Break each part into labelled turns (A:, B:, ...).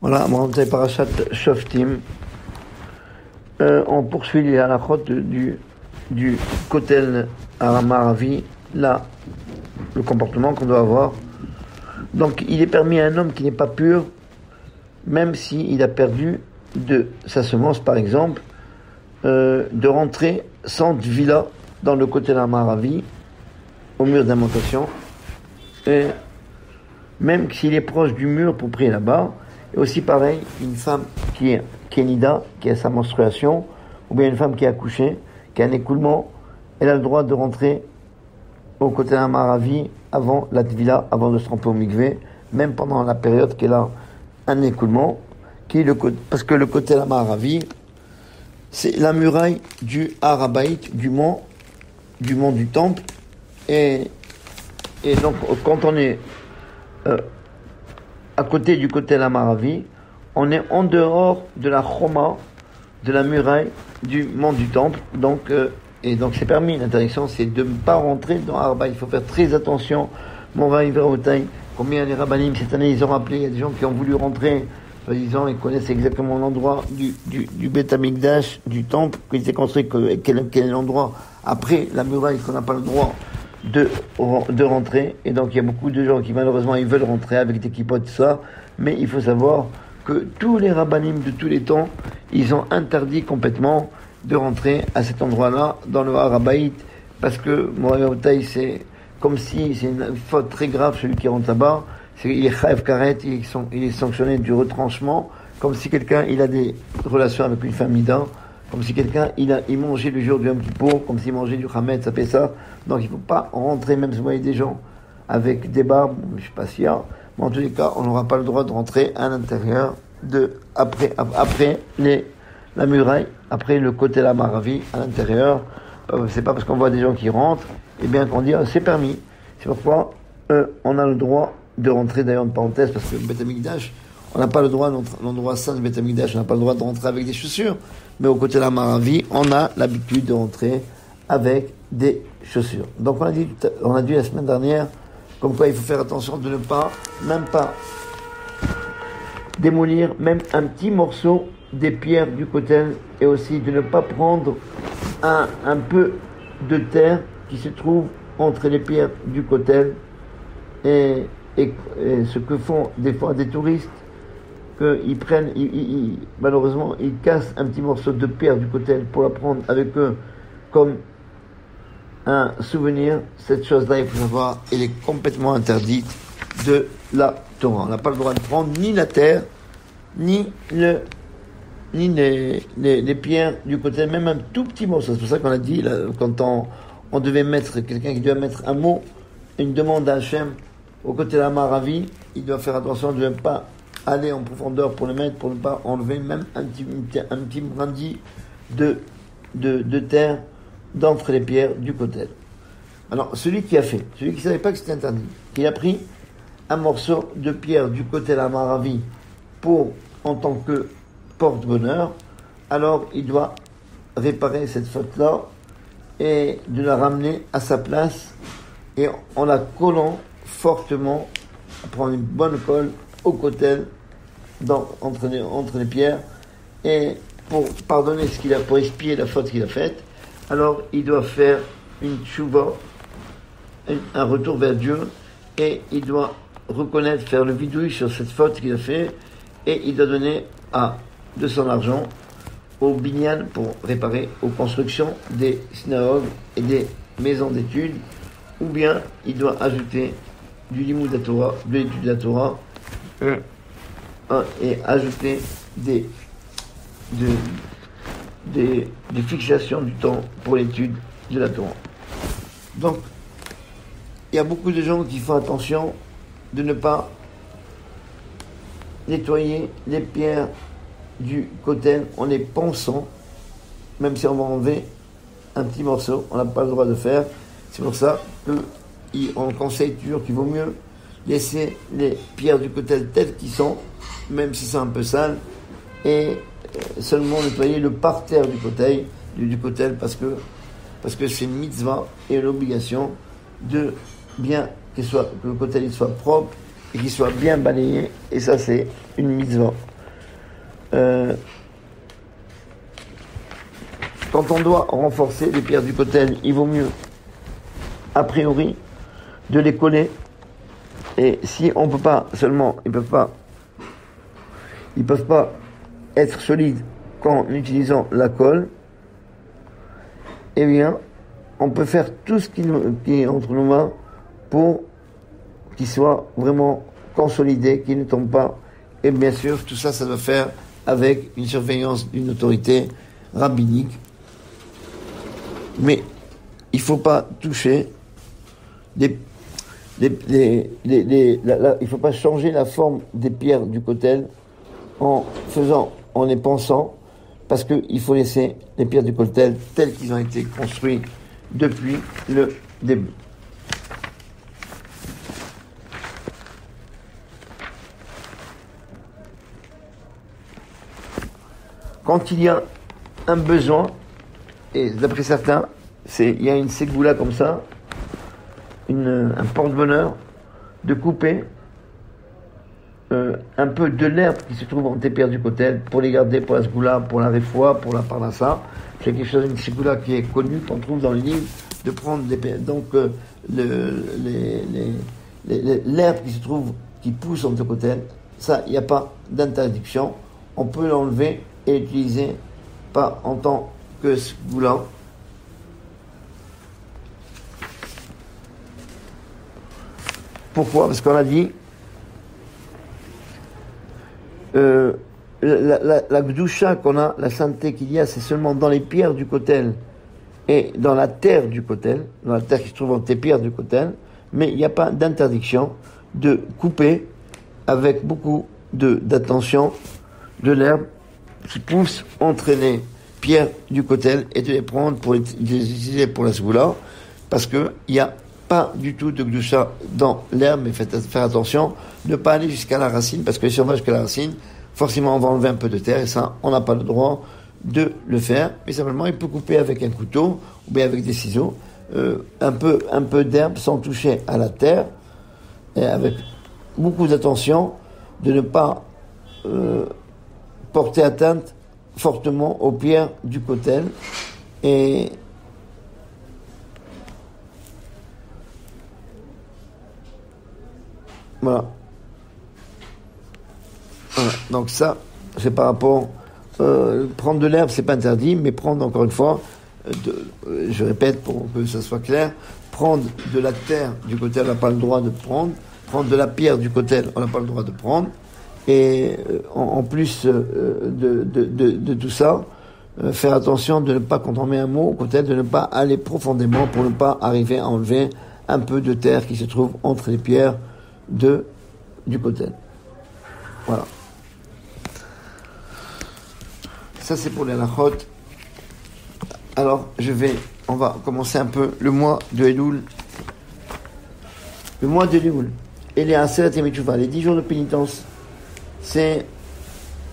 A: Voilà, on est parashat Shoftim. On poursuit les halachot du Kotel Aramaravi, là, le comportement qu'on doit avoir. Donc, il est permis à un homme qui n'est pas pur, même s'il a perdu de sa semence, par exemple, de rentrer sans villa dans le Kotel Aramaravi, au mur d'alimentation, et même s'il est proche du mur pour prier là-bas. Et aussi pareil, une femme qui est nida, qui a sa menstruation, ou bien une femme qui a accouché, qui a un écoulement, elle a le droit de rentrer au côté d'un maravi avant la tvila, avant de se tremper au mikvé, même pendant la période qu'elle a un écoulement, parce que le côté d'un maravi, c'est la muraille du Harabaït, du mont du temple, et donc quand on est à côté du côté de la Maravi, on est en dehors de la Choma, de la muraille du mont du temple. Donc c'est permis. L'interdiction, c'est de ne pas rentrer dans Arba. Il faut faire très attention. Mon va vers au taille. Combien les rabbinim cette année ils ont rappelé, il y a des gens qui ont voulu rentrer, disant ils connaissent exactement l'endroit du Beth Amikdash, du temple, qui était construit, quel est l'endroit après la muraille qu'on n'a pas le droit de rentrer. Et donc il y a beaucoup de gens qui malheureusement ils veulent rentrer avec des kippots, tout ça, mais il faut savoir que tous les rabbinim de tous les temps ils ont interdit complètement de rentrer à cet endroit-là dans le Harabaït, parce que Moraïotaï, c'est comme si c'est une faute très grave. Celui qui rentre là-bas, il est chayav karet, il est sanctionné du retranchement, comme si quelqu'un il a des relations avec une femme nida, comme si quelqu'un il mangeait le jour du Yom Kippour, comme s'il mangeait du Hametz, ça fait ça. Donc il ne faut pas rentrer, même si vous voyez des gens avec des barbes, je ne sais pas s'il y a, mais en tous les cas, on n'aura pas le droit de rentrer à l'intérieur après la muraille, après le côté de la Maravi, à l'intérieur. C'est pas parce qu'on voit des gens qui rentrent, et bien qu'on dit c'est permis. C'est pourquoi on a le droit de rentrer, d'ailleurs une parenthèse, parce que le Beth Amikdash, on n'a pas le droit, l'endroit saint du Beth Amikdash, on n'a pas le droit de rentrer avec des chaussures, mais au côté de la Maravi, on a l'habitude de rentrer avec des chaussures. Donc on a dit la semaine dernière, comme quoi il faut faire attention de ne pas, même pas démolir même un petit morceau des pierres du kotel, et aussi de ne pas prendre un peu de terre qui se trouve entre les pierres du kotel, et ce que font des fois des touristes, qu'ils prennent, malheureusement, ils cassent un petit morceau de pierre du kotel pour la prendre avec eux comme un souvenir. Cette chose-là, il faut savoir, elle est complètement interdite de la Torah. On n'a pas le droit de prendre ni la terre, ni les pierres du côté, même un tout petit morceau. C'est pour ça qu'on a dit, là, quand on devait mettre, quelqu'un qui doit mettre un mot, une demande à Hachem, au côté de la Maravi, il doit faire attention de ne pas aller en profondeur pour le mettre, pour ne pas enlever même un petit brindis de terre d'entre les pierres du côté. Alors, celui qui ne savait pas que c'était interdit, qui a pris un morceau de pierre du côté de la Maravi en tant que porte-bonheur, alors il doit réparer cette faute-là et de la ramener à sa place, et en la collant fortement, prendre une bonne colle au côté, entre les pierres, et pour pardonner pour expier la faute qu'il a faite, alors il doit faire une tchouva, un retour vers Dieu, et il doit faire le vidouille sur cette faute qu'il a fait, et il doit donner de son argent au binyan pour réparer aux constructions des synagogues et des maisons d'études, ou bien il doit ajouter du limud de la Torah, de l'étude de la Torah, et ajouter des fixations du temps pour l'étude de la Torah. Donc, il y a beaucoup de gens qui font attention de ne pas nettoyer les pierres du kotel en les ponçant, même si on va enlever un petit morceau, on n'a pas le droit de faire. C'est pour ça qu'on conseille toujours qu'il vaut mieux laisser les pierres du kotel telles qu'ils sont, même si c'est un peu sale, et seulement nettoyer le parterre du kotel, parce que c'est une mitzvah et l'obligation de bien que le kotel soit propre et qu'il soit bien balayé, et ça c'est une mitzvah. Quand on doit renforcer les pierres du kotel, il vaut mieux, a priori, de les coller. Et si on peut pas seulement, ils peuvent pas être solides qu'en utilisant la colle, eh bien, on peut faire tout ce qui est entre nos mains pour qu'ils soient vraiment consolidés, qu'ils ne tombent pas. Et bien sûr, tout ça, ça doit faire avec une surveillance d'une autorité rabbinique. Mais il faut pas toucher il faut pas changer la forme des pierres du kotel en les pensant, parce qu'il faut laisser les pierres du kotel telles qu'ils ont été construites depuis le début. Quand il y a un besoin, et d'après certains, il y a une ségoula comme ça, un porte-bonheur, de couper un peu de l'herbe qui se trouve entre les pierres du kotel pour les garder pour la ségoula, pour la réfoua, pour la parnassa. C'est quelque chose, une ségoula qui est connue, qu'on trouve dans les livres, de prendre des pierres. Donc l'herbe qui se trouve, qui pousse entre le kotel, ça, il n'y a pas d'interdiction. On peut l'enlever et l'utiliser pas en tant que ségoula. Pourquoi? Parce qu'on a dit la gdusha qu'on a, la sainteté qu'il y a, c'est seulement dans les pierres du kotel et dans la terre du kotel, dans la terre qui se trouve entre les pierres du kotel, mais il n'y a pas d'interdiction de couper avec beaucoup d'attention de l'herbe qui pousse entre les pierres du kotel et de les prendre pour les utiliser pour la ségoula, parce que il y a pas du tout de gdusha dans l'herbe, mais faire attention, ne pas aller jusqu'à la racine, parce que si on va jusqu'à la racine, forcément on va enlever un peu de terre, et ça, on n'a pas le droit de le faire, mais simplement il peut couper avec un couteau, ou bien avec des ciseaux, un peu d'herbe sans toucher à la terre, et avec beaucoup d'attention, de ne pas porter atteinte fortement aux pierres du kotel, et voilà. Donc ça, c'est par rapport... prendre de l'herbe, c'est pas interdit, mais prendre, encore une fois, je répète pour que ça soit clair, prendre de la terre du kotel, on n'a pas le droit de prendre de la pierre du kotel, on n'a pas le droit de prendre, et en plus de tout ça, faire attention de ne pas, quand on met un mot au kotel, de ne pas aller profondément pour ne pas arriver à enlever un peu de terre qui se trouve entre les pierres du kotel. Voilà. Ça c'est pour les halachot. Alors on va commencer un peu le mois de Elul. Le mois de Elul. Et les Aseret Yemei Teshuvah, les 10 jours de pénitence, c'est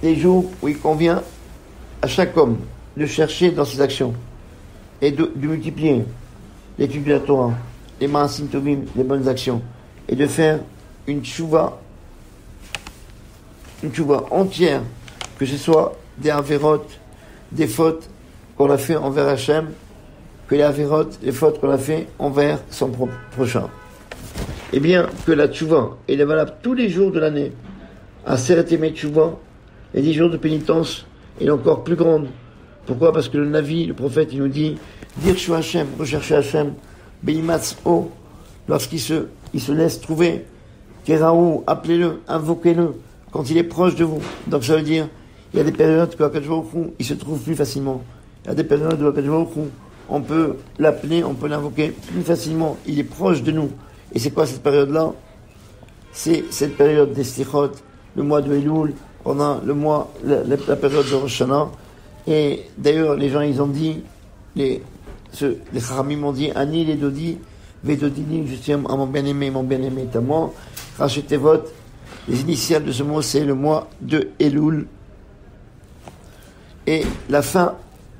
A: les jours où il convient à chaque homme de chercher dans ses actions et de multiplier l'étude de la Torah, les Maasim Tovim, les bonnes actions, et de faire une teshuvah entière, que ce soit des averot, des fautes qu'on a fait envers Hachem, que les averot, les fautes qu'on a fait envers son prochain. Eh bien, que la teshuvah, elle est valable tous les jours de l'année. Aseret Yemei Teshuvah, les 10 jours de pénitence, elle est encore plus grande. Pourquoi? Parce que le Navi, le prophète, il nous dit, dire Shu Hachem, rechercher Hachem, Beimatz O, lorsqu'il se laisse trouver, Keraou, appelez-le, invoquez-le, quand il est proche de vous. Donc ça veut dire, il y a des périodes où Akadosh Baruch Hu, il se trouve plus facilement. Il y a des périodes où Akadosh Baruch Hu, on peut l'appeler, on peut l'invoquer plus facilement. Il est proche de nous. Et c'est quoi cette période-là? C'est cette période des Slichot, le mois de Elul, pendant le mois, la période de Rosh Hashanah. Et d'ailleurs, les gens, ils ont dit, les Chachamim ont dit, Ani les Dodi, Vedodini, je suis à mon bien-aimé est à moi. Rachetevot, les initiales de ce mot, c'est le mois de Elul. Et la fin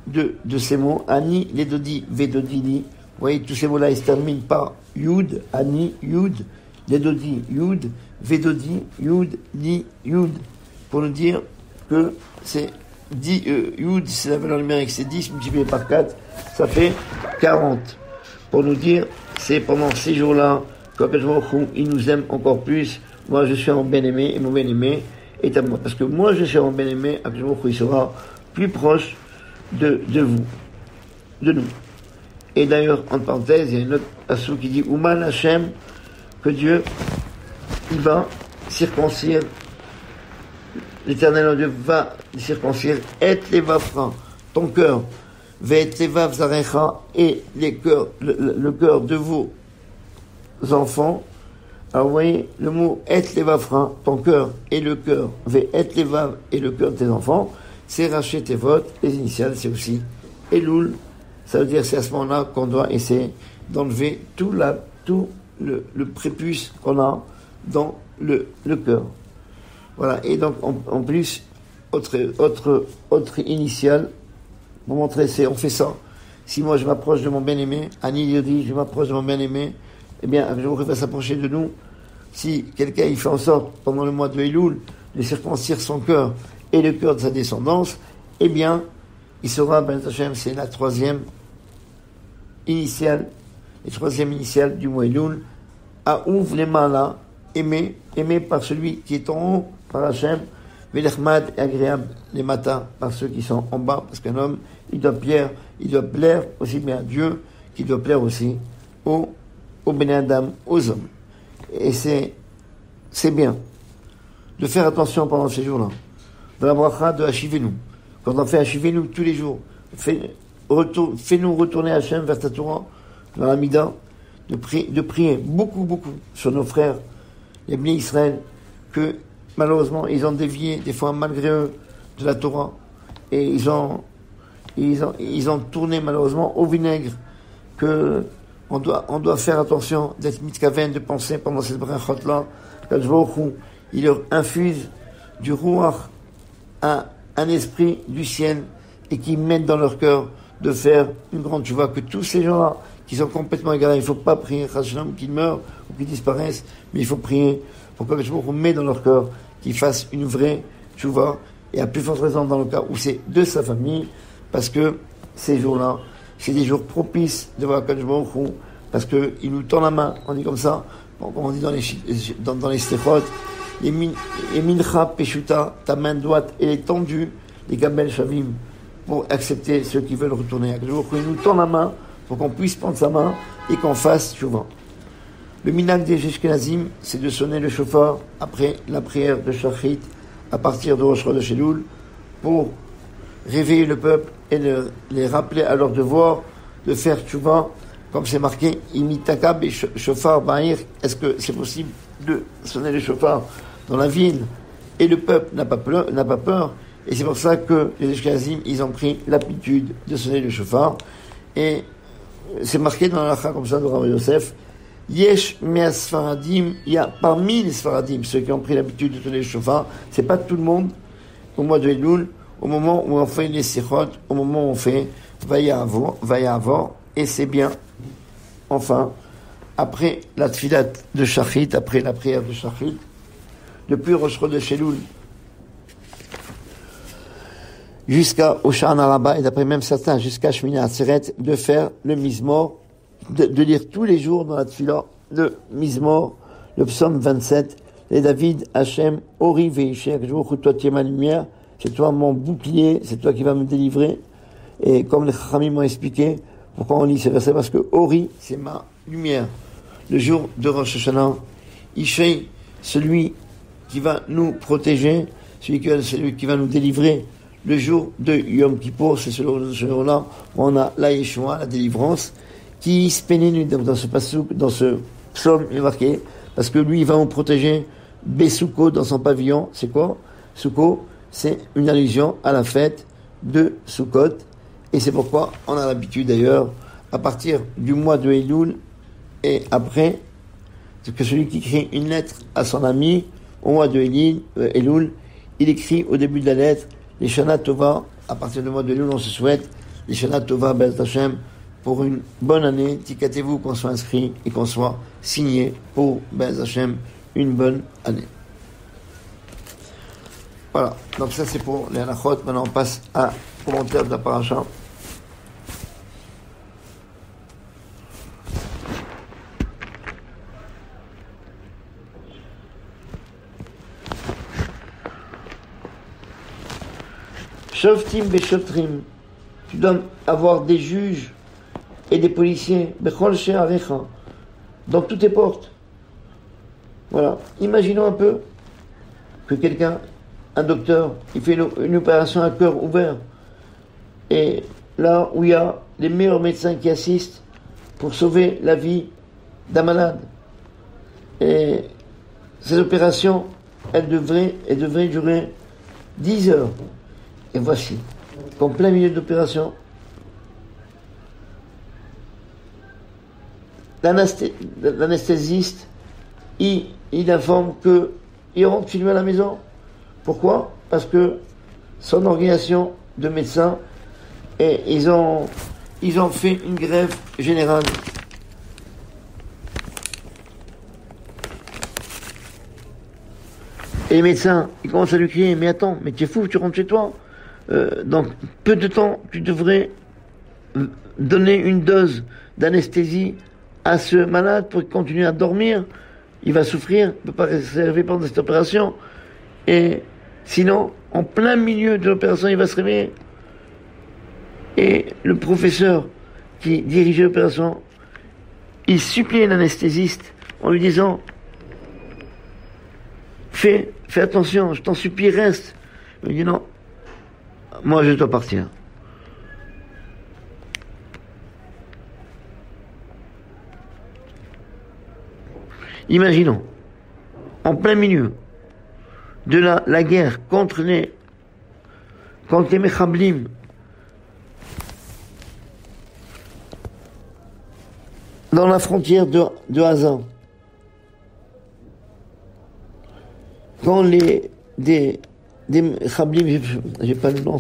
A: de ces mots, Ani, les Dodi, Vedodini, vous voyez, tous ces mots-là, ils se terminent par Yud, Ani, Yud, les Dodi, Yud, Vedodi, Yud, Di, Yud, pour nous dire que c'est 10, Yud, c'est la valeur numérique, c'est 10 multiplié par 4, ça fait 40. Pour nous dire, c'est pendant ces jours-là, qu'Akadosh Baruch Hu, il nous aime encore plus. Moi, je suis en bien-aimé, et mon bien-aimé est à moi. Parce que moi, je suis en bien-aimé, Akadosh Baruch Hu, il sera plus proche de vous, de nous. Et d'ailleurs, entre parenthèses, il y a une autre passage qui dit, Ouman Hashem, que Dieu, il va circoncire, l'Éternel Dieu va circoncire, et les vafra, ton cœur, ve les vav zarecha, et le cœur de vos enfants. Alors vous voyez, le mot et les vafra, ton cœur et le cœur, ve et les vav et le cœur de tes enfants, c'est racheter tes votes, les initiales, c'est aussi Elul, ça veut dire c'est à ce moment-là qu'on doit essayer d'enlever tout le prépuce qu'on a dans le cœur. Voilà, et donc en plus, autre initiale, pour montrer, on fait ça. Si moi je m'approche de mon bien-aimé, Annie Yodi, je m'approche de mon bien-aimé, eh bien, je voudrais s'approcher de nous. Si quelqu'un il fait en sorte, pendant le mois de Elul, de circoncire son cœur et le cœur de sa descendance, eh bien, il sera, Ben Hashem, c'est la troisième initiale du mois Elul, à ouvre les mains là, aimé par celui qui est en haut, par Hashem, Velechmad et agréable les matins par ceux qui sont en bas, parce qu'un homme, il doit plaire aussi bien à Dieu, qu'il doit plaire aussi aux Bnei Adam, aux hommes. Et c'est bien de faire attention pendant ces jours-là. Dans la bracha de Hashivenu, quand on fait Hashivenu tous les jours, fais-nous retourner Hashem vers ta Torah, dans la Mida, de prier beaucoup sur nos frères, les Bnei Israël, que malheureusement ils ont dévié, des fois malgré eux, de la Torah, et ils ont tourné malheureusement au vinaigre, que on doit faire attention d'être mitkaven, de penser pendant cette brachot-là, il leur infuse du ruach, un esprit du ciel, et qui mettent dans leur cœur de faire une grande tchouva, que tous ces gens-là, qui sont complètement égarés, il ne faut pas prier, qu'ils meurent ou qu'ils disparaissent, mais il faut prier pour que on met dans leur cœur qu'ils fassent une vraie tchouva, et à plus forte raison dans le cas où c'est de sa famille, parce que ces jours-là, c'est des jours propices de voir Akadosh Baruch Hu, parce que il nous tend la main, on dit comme ça, comme on dit dans les stéphot, les mincha peshuta, ta main droite, elle est tendue, les gabel shavim, pour accepter ceux qui veulent retourner. Akadosh Baruch Hu, il nous tend la main, pour qu'on puisse prendre sa main, et qu'on fasse souvent. Le minag des Ashkenazim, c'est de sonner le shofar après la prière de Shachrit, à partir de Rosh Chodesh Elul, pour réveiller le peuple et les rappeler à leur devoir de faire tchouva, comme c'est marqué, imitakab et shofar ba'ir. Est-ce que c'est possible de sonner le shofar dans la ville et le peuple n'a pas peur, et c'est pour ça que les Ashkenazim, ils ont pris l'habitude de sonner le shofar, et c'est marqué dans la halakha comme ça de Rav Yosef, Yesh mea Sfaradim, il y a parmi les Sfaradim, ceux qui ont pris l'habitude de sonner le shofar, c'est pas tout le monde, au mois de Elul, au moment où on fait les sichot, au moment où on fait Vayavor, et c'est bien. Enfin, après la tfilat de Shachrit, après la prière de Shachrit, depuis Rosh Chodesh Elul jusqu'au Sha'an Araba, et d'après même certains, jusqu'à Shmini Atzeret, de faire le Mizmor, de lire tous les jours dans la tfilah le Mizmor, le psaume 27, et David, Hachem, Ori Veisher, que je vois que toi tu es ma lumière, c'est toi mon bouclier, c'est toi qui vas me délivrer. Et comme les Chachamim m'ont expliqué, pourquoi on lit ces versets, parce que Ori, c'est ma lumière. Le jour de Rosh Hashanah, Ishei, celui qui va nous protéger, celui qui va nous délivrer. Le jour de Yom Kippour, c'est ce jour-là où on a la Yeshua, la délivrance, qui se pénètre dans ce passouk, dans ce psaume, il est marqué, parce que lui, il va nous protéger, Besouko, dans son pavillon. C'est quoi? Souko, c'est une allusion à la fête de Sukkot, et c'est pourquoi on a l'habitude d'ailleurs, à partir du mois de Elul, et après, que celui qui écrit une lettre à son ami, au mois de Elul, il écrit au début de la lettre, les Shana Tova, à partir du mois de Elul, on se souhaite, les Shana Tova, Be'ez Hashem, pour une bonne année, ticatez-vous qu'on soit inscrit et qu'on soit signé pour Be'ez Hashem, une bonne année. Voilà, donc ça c'est pour les halachot. Maintenant on passe à commentaire de la paracha. Shoftim beshotrim, tu dois avoir des juges et des policiers, bechol she'arecha, dans toutes tes portes. Voilà, imaginons un peu que quelqu'un, un docteur, il fait une opération à cœur ouvert, et là où il y a les meilleurs médecins qui assistent pour sauver la vie d'un malade. Et ces opérations, elles devraient durer 10 heures. Et voici qu'en plein milieu d'opération, l'anesthésiste, il informe qu'il rentre chez lui à la maison. Pourquoi? Parce que son organisation de médecins, et ils ont fait une grève générale. Et les médecins, ils commencent à lui crier, mais attends, mais tu es fou, tu rentres chez toi. Donc, peu de temps, tu devrais donner une dose d'anesthésie à ce malade pour qu'il continue à dormir. Il va souffrir, il ne peut pas rester pendant cette opération. Et sinon, en plein milieu de l'opération, il va se réveiller. Et le professeur qui dirigeait l'opération, il suppliait l'anesthésiste en lui disant, fais attention, je t'en supplie, reste. Il dit non, moi je dois partir. Imaginons, en plein milieu de la guerre contre les Mechablim, dans la frontière de Gaza, quand des Mechablim, j'ai pas le nom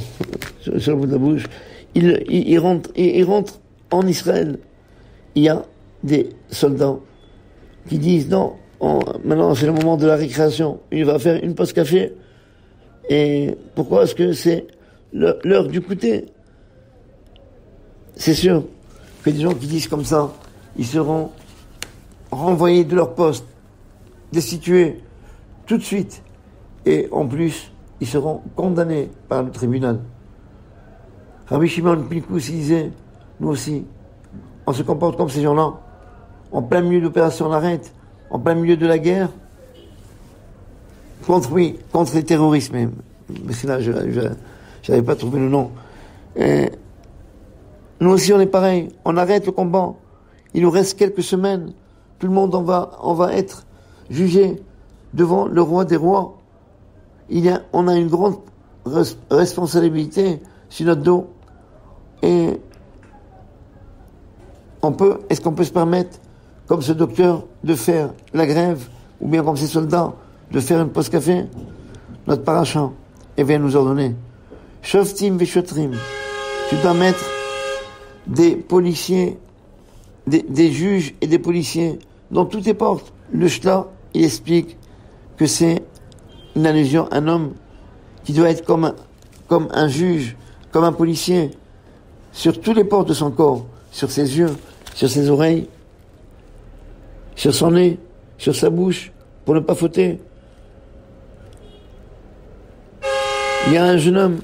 A: sur le bout de la bouche, ils rentrent en Israël, il y a des soldats qui disent non, maintenant c'est le moment de la récréation, il va faire une pause café. Et pourquoi? Parce que c'est l'heure du goûter. C'est sûr que des gens qui disent comme ça, ils seront renvoyés de leur poste, destitués tout de suite, et en plus ils seront condamnés par le tribunal. Rabbi Shimon Pinkus disait, nous aussi, on se comporte comme ces gens-là. En plein milieu d'opération, on arrête. En plein milieu de la guerre, contre les terroristes même. Mais c'est là, je n'avais pas trouvé le nom. Et nous aussi, on est pareil. On arrête le combat. Il nous reste quelques semaines. Tout le monde on va être jugé devant le roi des rois. On a une grande responsabilité sur notre dos. Et est-ce qu'on peut se permettre, comme ce docteur, de faire la grève, ou bien comme ces soldats, de faire une pause café? Notre paracha, vient nous ordonner. Shoftim veshotrim. Tu dois mettre des policiers, des juges et des policiers dans toutes tes portes. Le shla, il explique que c'est une allusion à un homme qui doit être comme un juge, comme un policier, sur toutes les portes de son corps, sur ses yeux, sur ses oreilles, sur son nez, sur sa bouche, pour ne pas fauter. Il y a un jeune homme,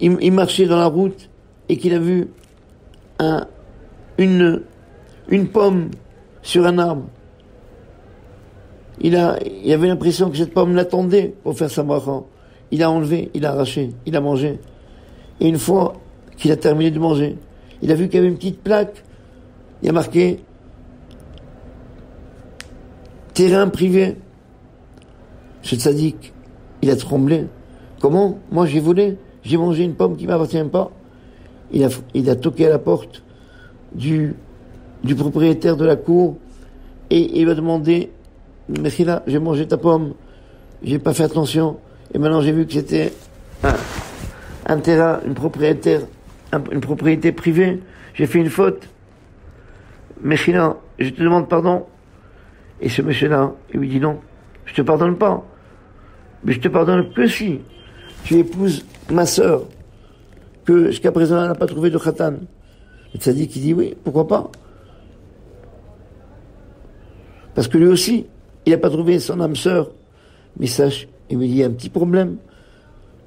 A: il marchait dans la route et qu'il a vu une pomme sur un arbre. Il avait l'impression que cette pomme l'attendait pour faire sa bracha. Il a enlevé, il a arraché, il a mangé. Et une fois qu'il a terminé de manger, il a vu qu'il y avait une petite plaque. Il y a marqué terrain privé. Ce tzaddik, il a tremblé. Comment? Moi j'ai volé, j'ai mangé une pomme qui ne m'appartient pas. Il a toqué à la porte du propriétaire de la cour et il va demander, Mechila, j'ai mangé ta pomme, j'ai pas fait attention et maintenant j'ai vu que c'était un terrain, une propriété privée, j'ai fait une faute. Mechila, je te demande pardon. Et ce monsieur-là, il lui dit non, je te pardonne pas. Mais je te pardonne que si tu épouses ma sœur, que jusqu'à présent elle n'a pas trouvé de khatan. Le tzaddik, il dit oui, pourquoi pas? Parce que lui aussi, il n'a pas trouvé son âme sœur. Mais sache, il me dit, il y a un petit problème.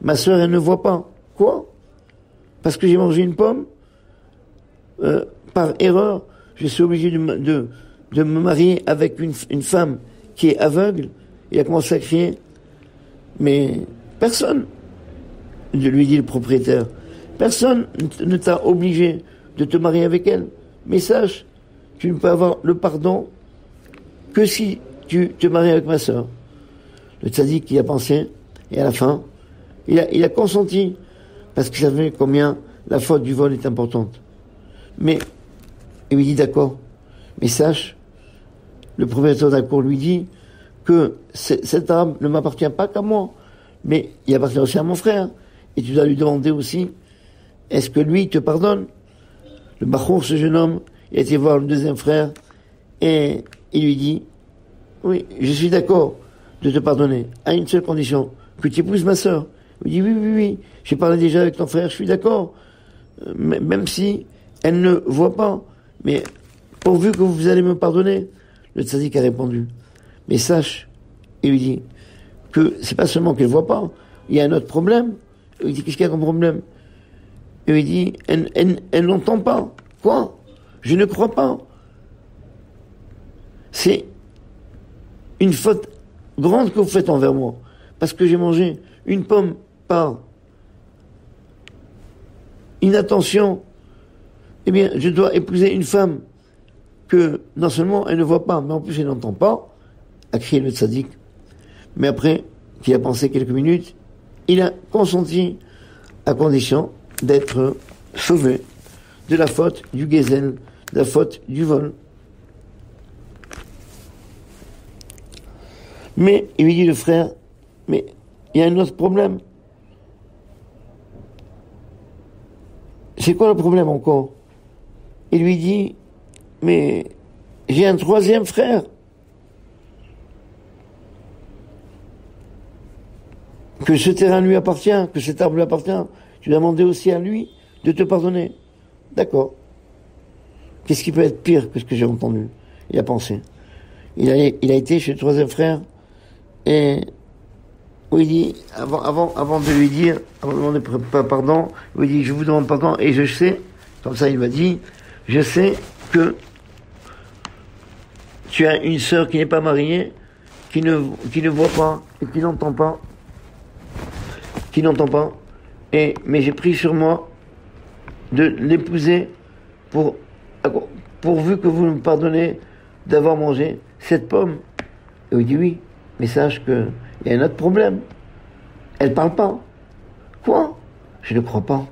A: Ma sœur, elle ne voit pas. Quoi? Parce que j'ai mangé une pomme, par erreur, je suis obligé de me marier avec une femme qui est aveugle. Il a commencé à crier. Mais personne, lui dit le propriétaire, personne ne t'a obligé de te marier avec elle. Mais sache, tu ne peux avoir le pardon que si tu te maries avec ma sœur. Le tzaddik y a pensé, et à la fin, il a consenti, parce qu'il savait combien la faute du vol est importante. Mais, il lui dit d'accord, mais sache, le propriétaire de la cour lui dit que cet arabe ne m'appartient pas qu'à moi, mais il appartient aussi à mon frère, et tu dois lui demander aussi, est-ce que lui te pardonne? Le bachour, ce jeune homme, il a été voir le deuxième frère, et il lui dit, oui, je suis d'accord de te pardonner, à une seule condition, que tu épouses ma sœur. Il dit, oui, j'ai parlé déjà avec ton frère, je suis d'accord, même si elle ne voit pas, mais pourvu que vous allez me pardonner. Le tzaddik a répondu, mais sache, il lui dit, que c'est pas seulement qu'elle voit pas, il y a un autre problème. Il dit, qu'est-ce qu'il y a comme problème? Il lui dit, elle n'entend pas. Quoi? Je ne crois pas. C'est une faute grande que vous faites envers moi, parce que j'ai mangé une pomme par inattention. Eh bien, je dois épouser une femme que non seulement elle ne voit pas, mais en plus elle n'entend pas, a crié le tzaddik. Mais après qu'il a pensé quelques minutes, il a consenti à condition d'être sauvé de la faute du gezel, de la faute du vol. Mais il lui dit le frère, mais il y a un autre problème. C'est quoi le problème encore? Il lui dit, mais j'ai un troisième frère. Que ce terrain lui appartient, que cet arbre lui appartient. Tu dois demander aussi à lui de te pardonner. D'accord. Qu'est-ce qui peut être pire que ce que j'ai entendu? Il a pensé. Il a été chez le troisième frère et où il dit, avant de lui dire, avant de demander pardon, où il dit, je vous demande pardon et je sais, comme ça il m'a dit, je sais que tu as une sœur qui n'est pas mariée, qui ne voit pas et qui n'entend pas, mais j'ai pris sur moi de l'épouser pourvu que vous me pardonnez d'avoir mangé cette pomme. Et il dit oui, mais sache qu'il y a un autre problème. Elle parle pas. Quoi? Je ne crois pas.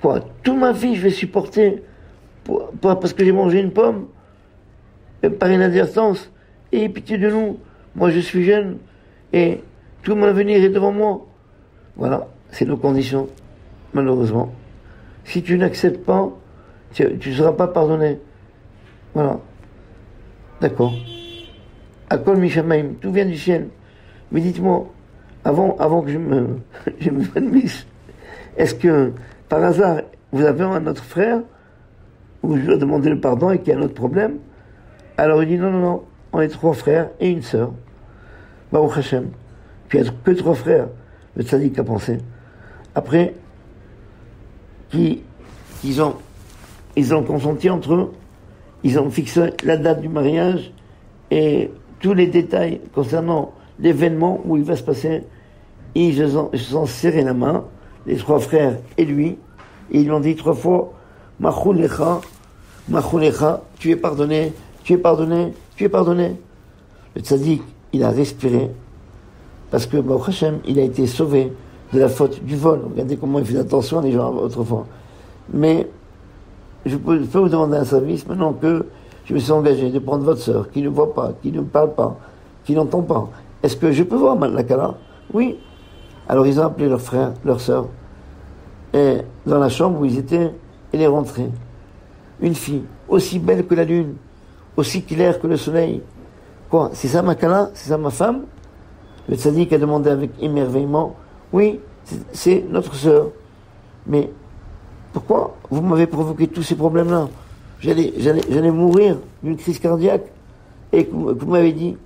A: Quoi? Toute ma vie je vais supporter parce que j'ai mangé une pomme par inadvertance. Et pitié de nous, moi je suis jeune et tout mon avenir est devant moi. Voilà, c'est nos conditions, malheureusement. Si tu n'acceptes pas, tu ne seras pas pardonné. Voilà. D'accord. Akol Mishamaim, tout vient du ciel. Mais dites-moi, avant que je me admisse, est-ce que, par hasard, vous avez un autre frère, où je dois demander le pardon et qu'il y a un autre problème? Alors il dit non, on est 3 frères et une sœur. Baruch Hashem. Puis il n'y a que 3 frères. Le tzaddik a pensé. Après, ils ont consenti entre eux, ils ont fixé la date du mariage et tous les détails concernant l'événement où il va se passer. Ils se sont serré la main, les 3 frères et lui, et ils l'ont dit 3 fois, Machou lecha, tu es pardonné, tu es pardonné, tu es pardonné. Le tzaddik, il a respiré, parce que Baruch Hashem, il a été sauvé de la faute du vol. Regardez comment il fait attention les gens autrefois. Mais je peux vous demander un service maintenant que je me suis engagé de prendre votre sœur, qui ne voit pas, qui ne parle pas, qui n'entend pas. Est-ce que je peux voir la Kala? Oui. Alors ils ont appelé leur frère, leur sœur, et dans la chambre où ils étaient, elle est rentrée. Une fille, aussi belle que la lune, aussi claire que le soleil, Quoi? C'est ça ma kala? C'est ça ma femme? Le tzaddik a demandé avec émerveillement. Oui, c'est notre sœur. Mais pourquoi vous m'avez provoqué tous ces problèmes-là? J'allais mourir d'une crise cardiaque. Et que vous m'avez dit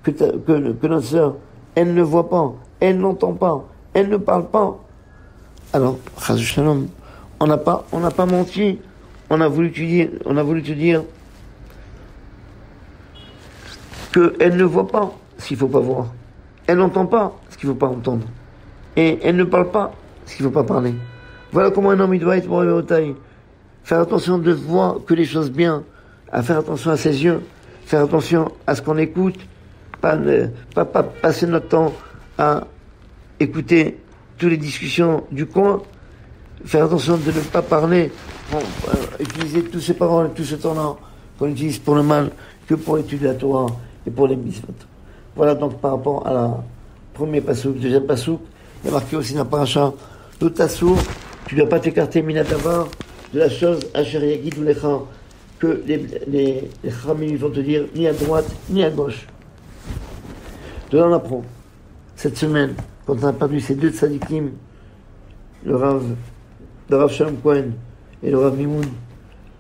A: que notre sœur, elle ne voit pas, elle n'entend pas, elle ne parle pas. Alors, Chas Shalom, on n'a pas menti. On a voulu te dire qu'elle ne voit pas ce qu'il ne faut pas voir. Elle n'entend pas ce qu'il ne faut pas entendre. Et elle ne parle pas ce qu'il ne faut pas parler. Voilà comment un homme il doit être pour au taille. Faire attention de voir que les choses bien, à faire attention à ses yeux, faire attention à ce qu'on écoute, pas passer notre temps à écouter toutes les discussions du coin, faire attention de ne pas parler, utiliser toutes ces paroles, tout ce temps-là qu'on utilise pour le mal, que pour l'étude de la Torah et pour les mitzvot. Voilà donc par rapport à la premier pasouk, deuxième pasouk, il y a marqué aussi dans la paracha, l'otasour, tu ne dois pas t'écarter minatavar de la chose asher yagid ou lecha, que les chamim vont te dire ni à droite ni à gauche. De là on apprend, cette semaine, quand on a perdu ces deux tzadikim, le Rav Shalom Cohen et le Rav Mimoun,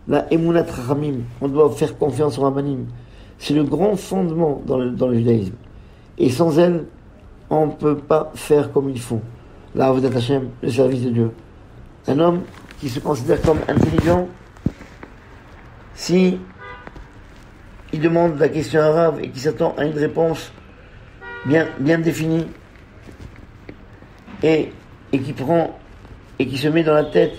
A: la Emunat Chachamim, on doit faire confiance au Rabbanim. C'est le grand fondement dans le judaïsme. Et sans elle, on ne peut pas faire comme il faut. La Avodat Hashem, le service de Dieu. Un homme qui se considère comme intelligent, si il demande la question à Rav et qui s'attend à une réponse bien définie, et qui prend et qui se met dans la tête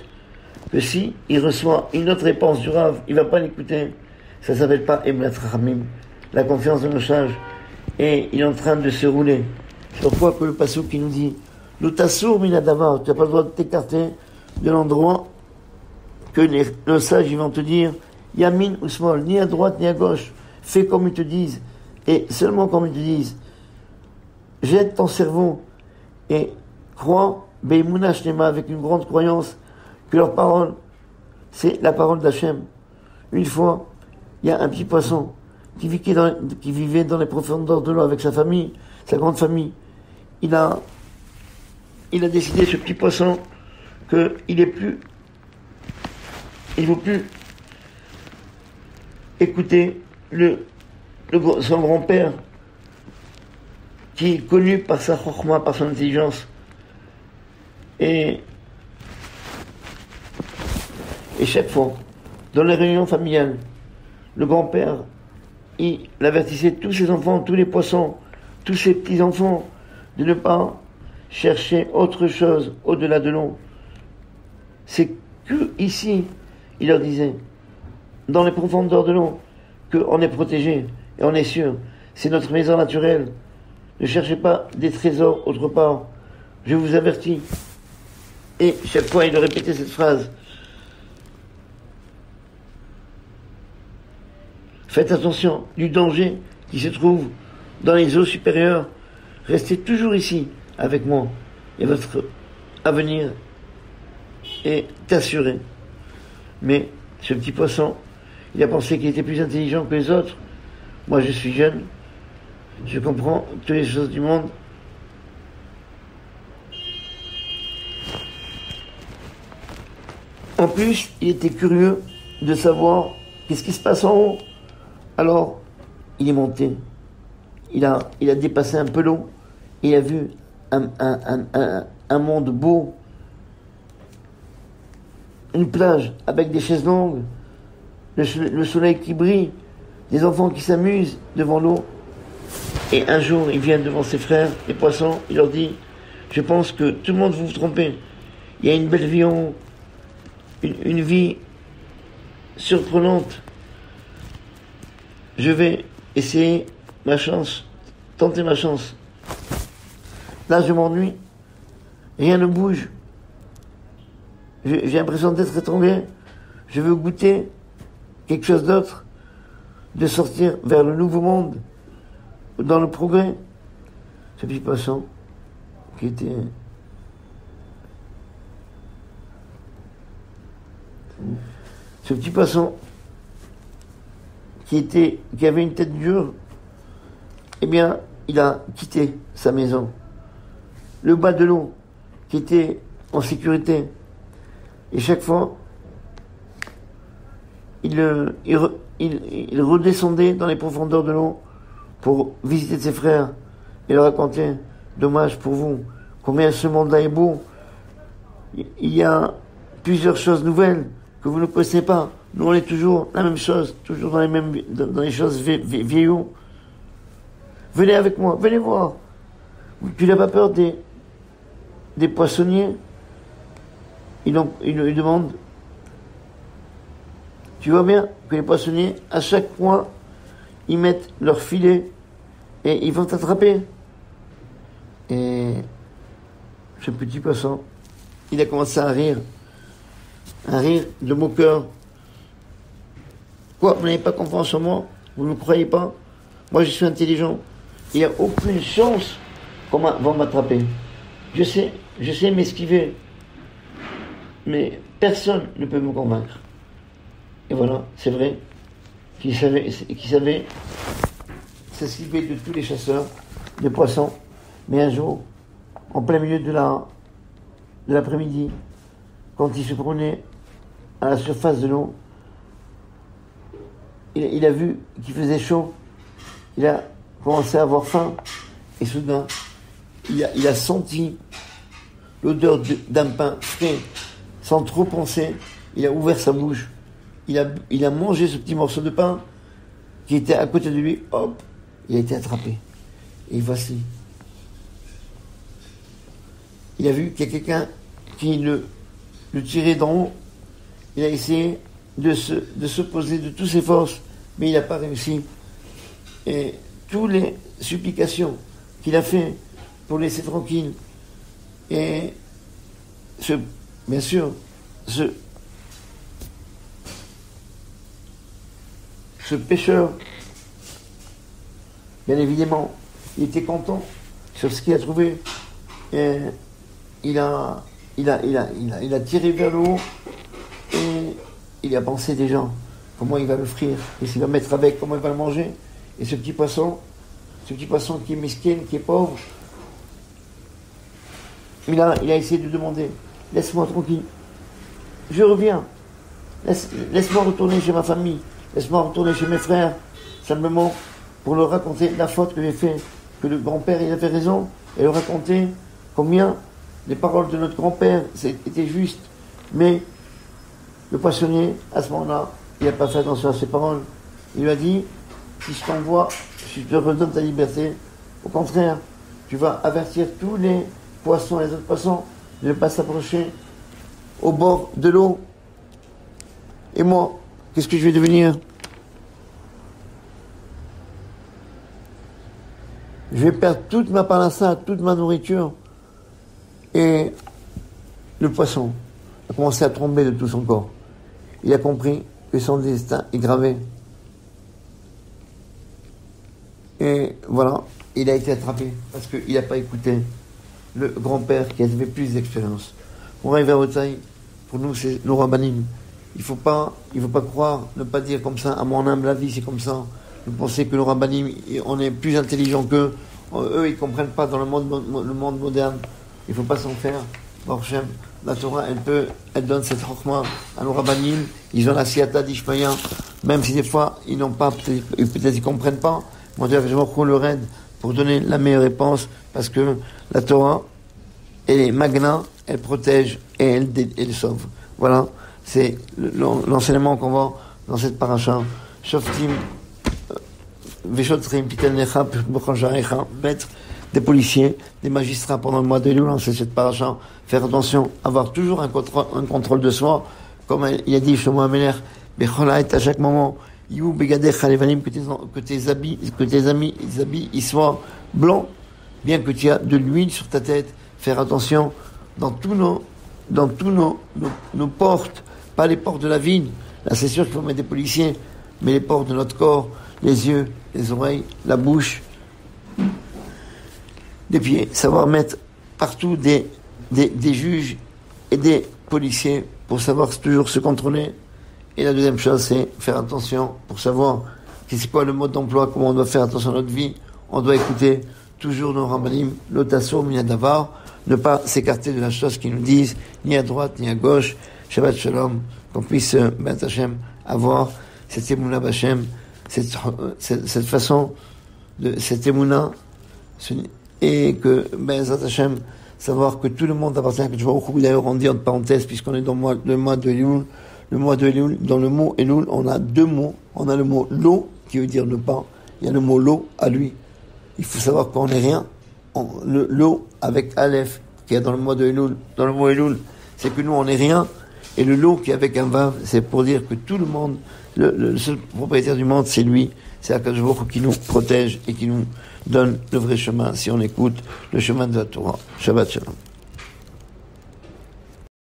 A: que si il reçoit une autre réponse du Rav, il va pas l'écouter. Ça s'appelle pas Emunat Chachamim, la confiance de nos sages. Et il est en train de se rouler. C'est pourquoi que le passouk qui nous dit l'otasour minadavar, tu n'as pas le droit de t'écarter de l'endroit que nos sages ils vont te dire yamin ou small, ni à droite ni à gauche. Fais comme ils te disent. Et seulement comme ils te disent. Jette ton cerveau et crois, Be'emunah Shlema, avec une grande croyance, que leur parole, c'est la parole d'Hachem. Une fois, il y a un petit poisson qui vivait dans les profondeurs de l'eau avec sa famille, sa grande famille. Il a décidé, ce petit poisson, qu'il ne veut plus écouter son grand-père, qui est connu par sa chokhma, par son intelligence. Et chaque fois, dans les réunions familiales, le grand-père, il avertissait tous ses enfants, tous les poissons, tous ses petits-enfants, de ne pas chercher autre chose au-delà de l'eau. C'est que ici, il leur disait, dans les profondeurs de l'eau, qu'on est protégé et on est sûr. C'est notre maison naturelle. Ne cherchez pas des trésors autre part. Je vous avertis. Et chaque fois, il répétait cette phrase. Faites attention du danger qui se trouve dans les eaux supérieures. Restez toujours ici, avec moi. Et votre avenir est assuré. Mais ce petit poisson, il a pensé qu'il était plus intelligent que les autres. Moi, je suis jeune. Je comprends toutes les choses du monde. En plus, il était curieux de savoir qu'est-ce qui se passe en haut. Alors, il est monté. Il a dépassé un peu l'eau. Il a vu un monde beau. Une plage avec des chaises longues. Le soleil qui brille. Des enfants qui s'amusent devant l'eau. Et un jour, il vient devant ses frères, les poissons, il leur dit, je pense que tout le monde vous trompez. Il y a une belle vie en haut. Une vie surprenante. Je vais essayer ma chance, tenter ma chance. Là, je m'ennuie. Rien ne bouge. J'ai l'impression d'être étranglé. Je veux goûter quelque chose d'autre, de sortir vers le nouveau monde, dans le progrès. Ce petit poisson qui était... Ce petit poisson qui avait une tête dure, eh bien, il a quitté sa maison. Le bas de l'eau, qui était en sécurité, et chaque fois, il redescendait dans les profondeurs de l'eau pour visiter ses frères et leur raconter, dommage pour vous, combien ce monde-là est beau. Il y a plusieurs choses nouvelles que vous ne connaissez pas. Nous, on est toujours la même chose, toujours dans les choses vieillots. Venez avec moi, venez voir. Tu n'as pas peur des poissonniers? Ils demandent. Tu vois bien que les poissonniers, à chaque coin, ils mettent leur filet et ils vont t'attraper. Et ce petit poisson, il a commencé à rire. Un rire de moqueur. Quoi, vous n'avez pas confiance en moi? Vous ne me croyez pas? Moi, je suis intelligent. Il n'y a aucune chance qu'on va m'attraper. Je sais m'esquiver. Mais personne ne peut me convaincre. Et voilà, c'est vrai qu'il savait s'esquiver de tous les chasseurs de poissons. Mais un jour, en plein milieu de l'après-midi, quand il se promenait à la surface de l'eau, il a vu qu'il faisait chaud. Il a commencé à avoir faim. Et soudain, il a senti l'odeur d'un pain frais. Sans trop penser, il a ouvert sa bouche. Il a mangé ce petit morceau de pain qui était à côté de lui. Hop, il a été attrapé. Et voici. Il a vu qu'il y a quelqu'un qui le tirait d'en haut. Il a essayé de se poser de toutes ses forces, mais il n'a pas réussi. Et toutes les supplications qu'il a fait pour laisser tranquille, et bien sûr, ce pêcheur, bien évidemment, il était content sur ce qu'il a trouvé. Et il a tiré vers le haut et il a pensé déjà comment il va le frire, qu'est-ce qu'il va mettre avec, comment il va le manger. Et ce petit poisson qui est mesquin, qui est pauvre, il a essayé de demander, laisse-moi tranquille, je reviens, laisse-moi retourner chez ma famille, laisse-moi retourner chez mes frères, simplement pour leur raconter la faute que j'ai faite, que le grand-père il avait raison, et leur raconter combien les paroles de notre grand-père étaient justes. Mais le poissonnier, à ce moment-là, il n'a pas fait attention à ses paroles. Il lui a dit, si je t'envoie, si je te redonne ta liberté, au contraire, tu vas avertir tous les poissons et les autres poissons de ne pas s'approcher au bord de l'eau. Et moi, qu'est-ce que je vais devenir? Je vais perdre toute ma parnassa, toute ma nourriture. Et le poisson a commencé à trembler de tout son corps. Il a compris que son destin est gravé. Et voilà, il a été attrapé parce qu'il n'a pas écouté le grand-père qui avait plus d'expérience. Pour arriver à Otsaï, pour nous, c'est nos rabbanim. Il faut pas croire, ne pas dire comme ça, à mon humble avis, c'est comme ça. Vous pensez que nos rabbanim, on est plus intelligents qu'eux. Eux, ils comprennent pas dans le monde moderne. Il faut pas s'en faire. Baruch Shem, la Torah, elle donne cette chokhmah à nos rabbanim. Ils ont la siyata d'Ishmaïa, même si des fois, ils n'ont pas, peut-être ils comprennent pas. Mon Dieu, je m'en le raid pour donner la meilleure réponse, parce que la Torah, elle est magna, elle protège et elle sauve. Voilà, c'est l'enseignement qu'on voit dans cette paracha. Shoftim, Veshotrim, Pitel Necha, Bochanjarecha, mettre des policiers, des magistrats pendant le mois de Elul, c'est cette paracha. Faire attention, avoir toujours un contrôle de soi, comme il a dit Shlomo Ameler, Bechola est à chaque moment, You begadecha levanim, que tes habits, ils soient blancs, bien que tu as de l'huile sur ta tête. Faire attention dans tous nos portes, pas les portes de la ville. Là, c'est sûr qu'il faut mettre des policiers, mais les portes de notre corps, les yeux, les oreilles, la bouche, des pieds. Savoir mettre partout des juges et des policiers pour savoir toujours se contrôler. Et la deuxième chose, c'est faire attention pour savoir c'est quoi le mode d'emploi, comment on doit faire attention à notre vie. on doit écouter toujours nos Rambanim, l'otasso, minadavar, ne pas s'écarter de la chose qu'ils nous disent, ni à droite, ni à gauche. Shabbat Shalom, qu'on puisse, Ben Hashem, avoir cette émouna B'Hashem, cette façon de, cette émouna, et que, Ben Hashem, savoir que tout le monde appartient à Kadosh Baruch Hu. D'ailleurs, on dit entre parenthèses, puisqu'on est dans le mois de Elul, dans le mot Elul, on a deux mots. On a le mot lo, qui veut dire ne pas. Il y a le mot lo à lui. Il faut savoir qu'on n'est rien. Le lo avec Aleph, qui est dans le mois de Elul, dans le mot Elul, c'est que nous, on n'est rien. Et le lo qui est avec un vav, c'est pour dire que tout le monde, le seul propriétaire du monde, c'est lui. C'est Akadosh Baruch Hu qui nous protège et qui nous donne le vrai chemin si on écoute le chemin de la Torah. Shabbat Shalom.